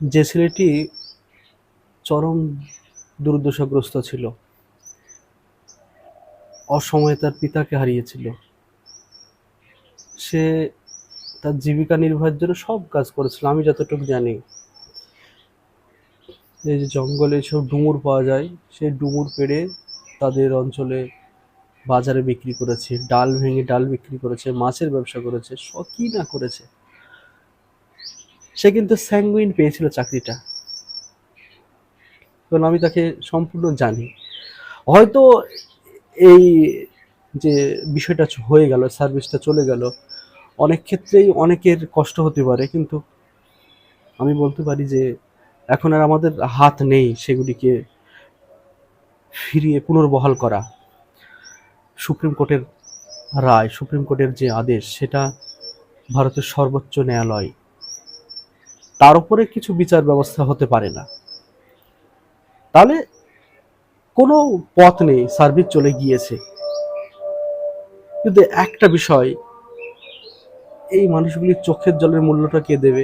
যে ছেলেটি চরম দুর্দশাগ্রস্ত ছিল, অসময়ে তার পিতাকে হারিয়েছিল, সে তার জীবিকা নির্বাহের জন্য সব কাজ করেছিল। আমি যতটুকু জানি, এই যে জঙ্গলে সব ডুমুর পাওয়া যায়, সেই ডুমুর পেড়ে তাদের অঞ্চলে বাজারে বিক্রি করেছে, ডাল ভেঙে ডাল বিক্রি করেছে, মাছের ব্যবসা করেছে, কি না করেছে। সে কিন্তু স্যাঙ্গুইন পেয়েছিল চাকরিটা, কারণ আমি তাকে সম্পূর্ণ জানি। হয়তো এই যে বিষয়টা হয়ে গেল, সার্ভিসটা চলে গেল, অনেক ক্ষেত্রেই অনেকের কষ্ট হতে পারে, কিন্তু আমি বলতে পারি যে এখন আর আমাদের হাত নেই সেগুলিকে ফিরিয়ে পুনর্বহাল করা। সুপ্রিম কোর্টের রায়, সুপ্রিম কোর্টের যে আদেশ, সেটা ভারতের সর্বোচ্চ ন্যায়ালয়, তার উপরে কিছু বিচার ব্যবস্থা হতে পারে না। তাহলে কোনো পথ নেই, সার্ভিস চলে গিয়েছে। কিন্তু একটা বিষয়, এই মানুষগুলির চোখের জলের মূল্যটা কে দেবে?